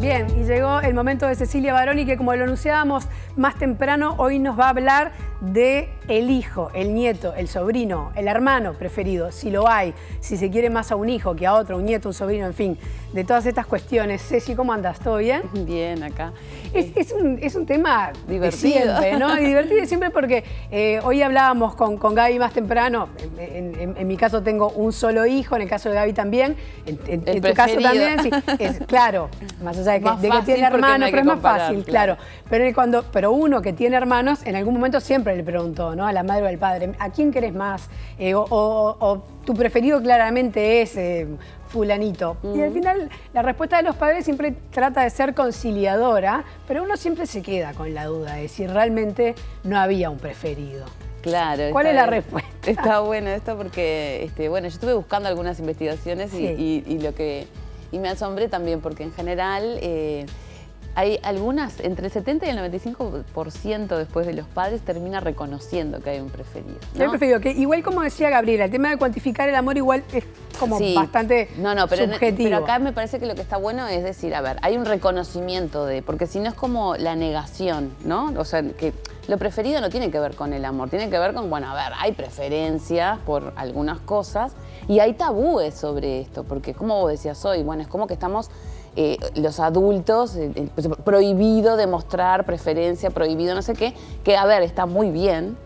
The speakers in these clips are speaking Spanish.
Bien, y llegó el momento de Cecilia Baroni, que como lo anunciábamos más temprano, hoy nos va a hablar de el hijo, el nieto, el sobrino, el hermano preferido, si lo hay, si se quiere más a un hijo que a otro, un nieto, un sobrino, en fin, de todas estas cuestiones. Ceci, ¿cómo andas? ¿Todo bien? Bien, acá. Es un tema divertido. De siempre, ¿no? Y divertido siempre porque hoy hablábamos con Gaby más temprano. En mi caso tengo un solo hijo, en el caso de Gaby también. En tu caso también, sí. Claro, más allá de que tiene hermanos, pero es más fácil, claro. Pero uno que tiene hermanos, en algún momento siempre le preguntó, ¿no? A la madre o al padre, ¿a quién querés más? O tu preferido claramente es fulanito. Y al final la respuesta de los padres siempre trata de ser conciliadora, pero uno siempre se queda con la duda de si realmente no había un preferido. Claro. ¿Cuál es la respuesta? Está bueno esto porque, bueno, yo estuve buscando algunas investigaciones y me asombré también porque en general hay algunas, entre el 70 y el 95% después de los padres termina reconociendo que hay un preferido, ¿no? Hay un preferido, que igual como decía Gabriela, el tema de cuantificar el amor igual es como bastante subjetivo. Pero acá me parece que lo que está bueno es decir, a ver, hay un reconocimiento porque si no es como la negación, ¿no? O sea, que lo preferido no tiene que ver con el amor, tiene que ver con, bueno, a ver, hay preferencias por algunas cosas y hay tabúes sobre esto, porque como vos decías hoy, bueno, es como que estamos... los adultos, prohibido demostrar preferencia, prohibido no sé qué, que a ver, está muy bien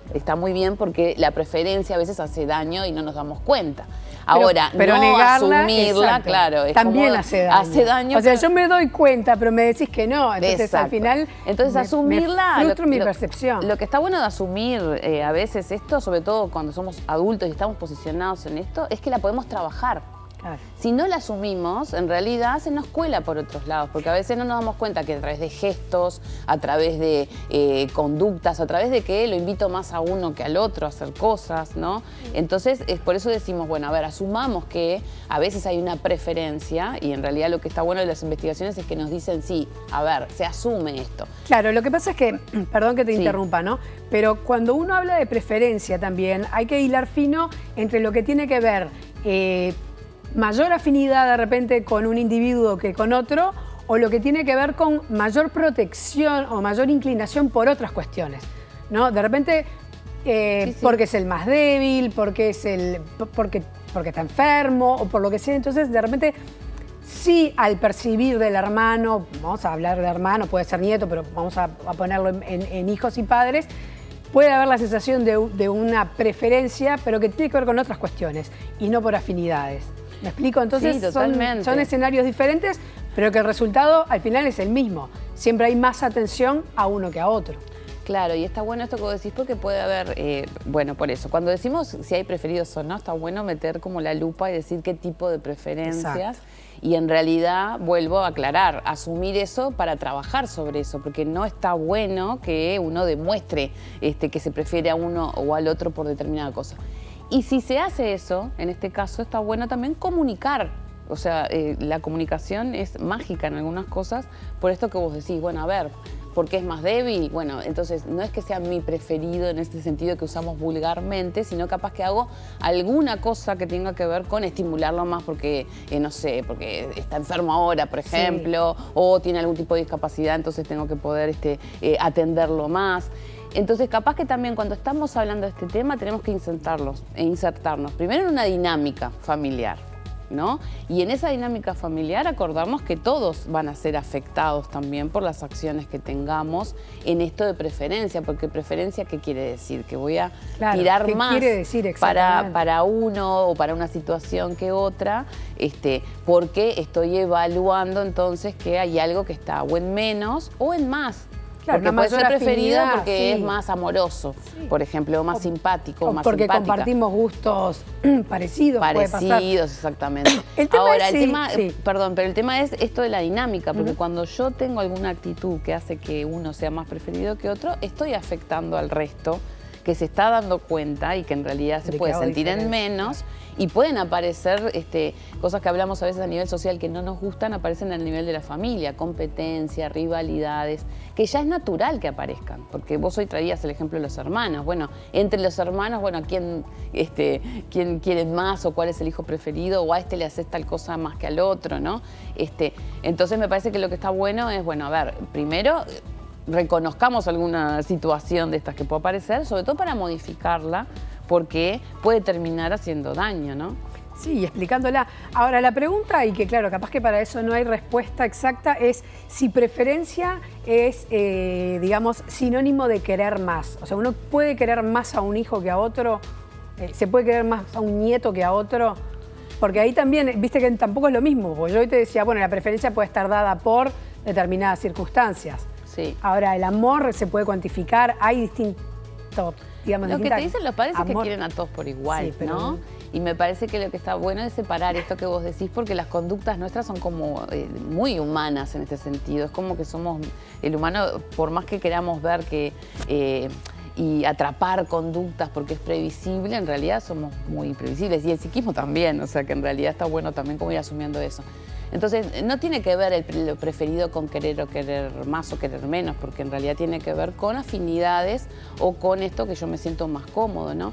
porque la preferencia a veces hace daño y no nos damos cuenta. Ahora, pero no negarla, asumirla, exacto, claro, es también como, hace daño. O sea, yo me doy cuenta, pero me decís que no, entonces al final asumirla, me frustro mi percepción. Lo que está bueno de asumir a veces esto, sobre todo cuando somos adultos y estamos posicionados en esto, es que la podemos trabajar. Claro. Si no la asumimos, en realidad se nos cuela por otros lados, porque a veces no nos damos cuenta que a través de gestos, a través de conductas, a través de que lo invito más a uno que al otro a hacer cosas, ¿no? Entonces, por eso decimos, bueno, a ver, asumamos que a veces hay una preferencia y en realidad lo que está bueno de las investigaciones es que nos dicen, sí, a ver, se asume esto. Claro, lo que pasa es que, perdón que te interrumpa, ¿no? Pero cuando uno habla de preferencia también, hay que hilar fino entre lo que tiene que ver mayor afinidad de repente con un individuo que con otro, o lo que tiene que ver con mayor protección o mayor inclinación por otras cuestiones, ¿no? De repente, porque es el más débil, porque está enfermo o por lo que sea, entonces de repente sí, al percibir del hermano, vamos a hablar de hermano, puede ser nieto, pero vamos a ponerlo en hijos y padres, puede haber la sensación de una preferencia, pero que tiene que ver con otras cuestiones y no por afinidades. ¿Me explico? Entonces sí, son escenarios diferentes, pero que el resultado al final es el mismo. Siempre hay más atención a uno que a otro. Claro, y está bueno esto que vos decís porque puede haber, bueno, por eso, cuando decimos si hay preferidos o no, está bueno meter como la lupa y decir qué tipo de preferencias. Exacto. Y en realidad, vuelvo a aclarar, asumir eso para trabajar sobre eso, porque no está bueno que uno demuestre que se prefiere a uno o al otro por determinada cosa. Y si se hace eso, en este caso, está bueno también comunicar. O sea, la comunicación es mágica en algunas cosas, por esto que vos decís, bueno, a ver, ¿por qué es más débil? Bueno, entonces no es que sea mi preferido en este sentido que usamos vulgarmente, sino capaz que hago alguna cosa que tenga que ver con estimularlo más porque, no sé, porque está enfermo ahora, por ejemplo, o tiene algún tipo de discapacidad, entonces tengo que poder atenderlo más. Entonces, capaz que también cuando estamos hablando de este tema tenemos que insertarnos primero en una dinámica familiar, ¿no? Y en esa dinámica familiar acordarnos que todos van a ser afectados también por las acciones que tengamos en esto de preferencia, porque preferencia, ¿qué quiere decir? Que voy a tirar más para uno o para una situación que otra, porque estoy evaluando entonces que hay algo que está o en menos o en más. Claro, porque puede ser preferido porque es más amoroso, por ejemplo, o más simpático, o más porque simpática. Compartimos gustos parecidos. Parecidos, exactamente. Ahora, perdón, pero el tema es esto de la dinámica, porque cuando yo tengo alguna actitud que hace que uno sea más preferido que otro, estoy afectando al resto, que se está dando cuenta y que en realidad se puede sentir en menos, y pueden aparecer cosas que hablamos a veces a nivel social que no nos gustan, aparecen a nivel de la familia, competencia, rivalidades, que ya es natural que aparezcan, porque vos hoy traías el ejemplo de los hermanos. Bueno, entre los hermanos, bueno, ¿quién quiere más o cuál es el hijo preferido? O a este le haces tal cosa más que al otro, ¿no? Entonces me parece que lo que está bueno es, bueno, a ver, primero reconozcamos alguna situación de estas que puede aparecer, sobre todo para modificarla, porque puede terminar haciendo daño, ¿no? Sí, explicándola. Ahora, la pregunta, y que claro, capaz que para eso no hay respuesta exacta, es si preferencia es, digamos, sinónimo de querer más. O sea, uno puede querer más a un hijo que a otro, se puede querer más a un nieto que a otro, porque ahí también, viste que tampoco es lo mismo, porque yo hoy te decía, bueno, la preferencia puede estar dada por determinadas circunstancias. Sí. Ahora, el amor se puede cuantificar, hay distintos, digamos, lo que te dicen los padres es que quieren a todos por igual, sí, pero ¿no? Y me parece que lo que está bueno es separar esto que vos decís, porque las conductas nuestras son como muy humanas en este sentido. Es como que somos, el humano, por más que queramos ver que y atrapar conductas porque es previsible, en realidad somos muy imprevisibles. Y el psiquismo también, o sea que en realidad está bueno también como ir asumiendo eso. Entonces, no tiene que ver lo preferido con querer o querer más o querer menos, porque en realidad tiene que ver con afinidades o con esto que yo me siento más cómodo, ¿no?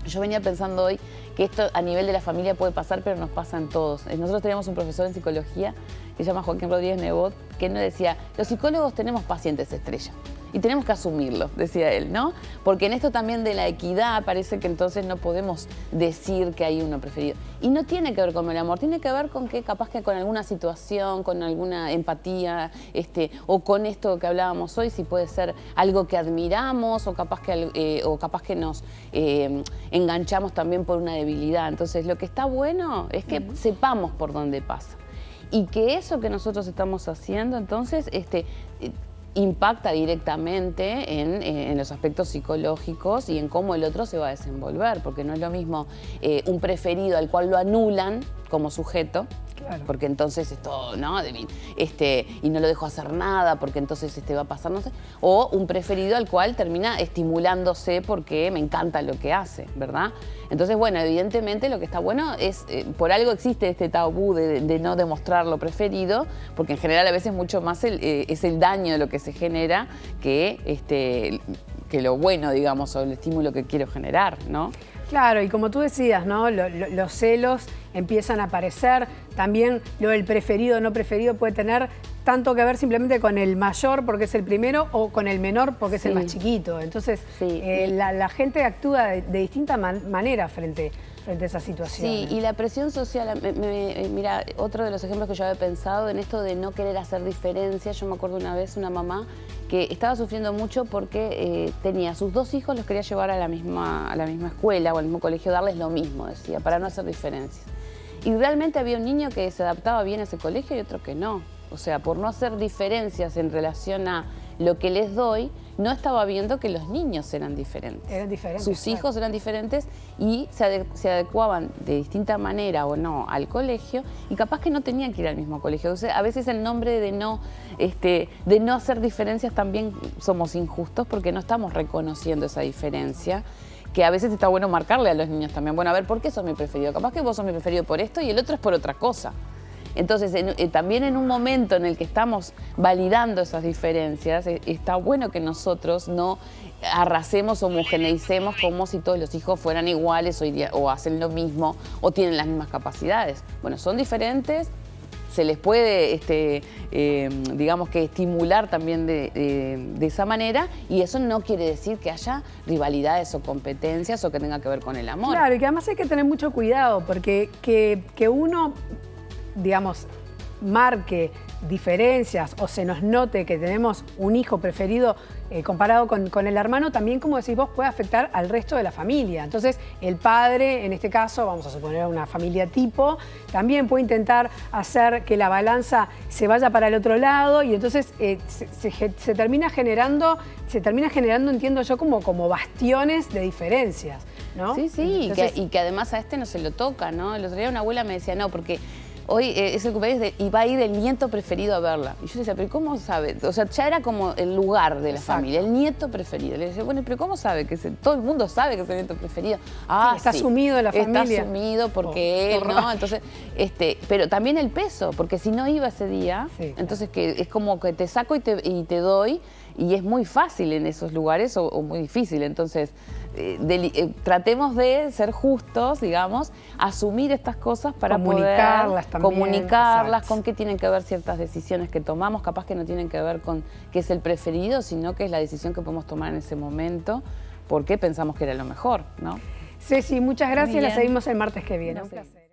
Yo venía pensando hoy que esto a nivel de la familia puede pasar, pero nos pasa en todos. Nosotros teníamos un profesor en psicología que se llama Joaquín Rodríguez Nebot, que nos decía, los psicólogos tenemos pacientes estrella. Y tenemos que asumirlo, decía él, ¿no? Porque en esto también de la equidad parece que entonces no podemos decir que hay uno preferido. Y no tiene que ver con el amor, tiene que ver con que capaz que con alguna situación, con alguna empatía, o con esto que hablábamos hoy, si puede ser algo que admiramos o capaz que nos enganchamos también por una debilidad. Entonces lo que está bueno es que sepamos por dónde pasa. Y que eso que nosotros estamos haciendo, entonces, impacta directamente en los aspectos psicológicos y en cómo el otro se va a desenvolver, porque no es lo mismo un preferido al cual lo anulan como sujeto, claro, porque entonces es todo, ¿no? Y no lo dejo hacer nada porque entonces va a pasar, no sé, o un preferido al cual termina estimulándose porque me encanta lo que hace, ¿verdad? Entonces, bueno, evidentemente lo que está bueno es, por algo existe este tabú de no demostrar lo preferido, porque en general a veces mucho más es el daño de lo que se genera que lo bueno, digamos, o el estímulo que quiero generar, ¿no? Claro, y como tú decías, ¿no? Los celos empiezan a aparecer. También lo del preferido o no preferido puede tener tanto que ver simplemente con el mayor porque es el primero o con el menor porque es el más chiquito. Entonces, la gente actúa de distinta manera frente a esa situación. Sí, y la presión social, mira, otro de los ejemplos que yo había pensado en esto de no querer hacer diferencias. Yo me acuerdo una vez una mamá que estaba sufriendo mucho porque tenía a sus dos hijos, los quería llevar a la misma escuela o al mismo colegio, darles lo mismo, decía, para no hacer diferencias. Y realmente había un niño que se adaptaba bien a ese colegio y otro que no. O sea, por no hacer diferencias en relación a lo que les doy, no estaba viendo que los niños eran diferentes. Eran diferentes. Sus hijos eran diferentes y se adecuaban de distinta manera o no al colegio y capaz que no tenían que ir al mismo colegio. O sea, a veces en nombre de no hacer diferencias también somos injustos porque no estamos reconociendo esa diferencia, que a veces está bueno marcarle a los niños también. Bueno, a ver, ¿por qué sos mi preferido? Capaz que vos sos mi preferido por esto y el otro es por otra cosa. Entonces, también en un momento en el que estamos validando esas diferencias, está bueno que nosotros no arrasemos o homogeneicemos como si todos los hijos fueran iguales o hacen lo mismo o tienen las mismas capacidades. Bueno, son diferentes, se les puede, digamos que estimular también de esa manera y eso no quiere decir que haya rivalidades o competencias o que tenga que ver con el amor. Claro, y que además hay que tener mucho cuidado porque que uno, digamos, marque diferencias o se nos note que tenemos un hijo preferido comparado con el hermano, también, como decís vos, puede afectar al resto de la familia. Entonces, el padre, en este caso, vamos a suponer una familia tipo, también puede intentar hacer que la balanza se vaya para el otro lado y entonces se termina generando, entiendo yo, como bastiones de diferencias, ¿no? Sí, sí, entonces, y que además a no se lo toca, ¿no? El otro día una abuela me decía, no, porque hoy es el cumpleaños y va a ir el nieto preferido a verla. Y yo decía, pero ¿cómo sabe? O sea, ya era como el lugar de la familia, el nieto preferido. Le decía, bueno, pero ¿cómo sabe? Todo el mundo sabe que es el nieto preferido. Ah, sí, está asumido en la familia. Está asumido porque él, ¿no? Entonces, pero también el peso, porque si no iba ese día, entonces que es como que te saco y te doy, y es muy fácil en esos lugares o muy difícil. Entonces, tratemos de ser justos, digamos, asumir estas cosas para comunicarlas poder también, comunicarlas, con qué tienen que ver ciertas decisiones que tomamos, capaz que no tienen que ver con qué es el preferido, sino que es la decisión que podemos tomar en ese momento, porque pensamos que era lo mejor, ¿no? Ceci, muchas gracias, la seguimos el martes que viene. Un placer.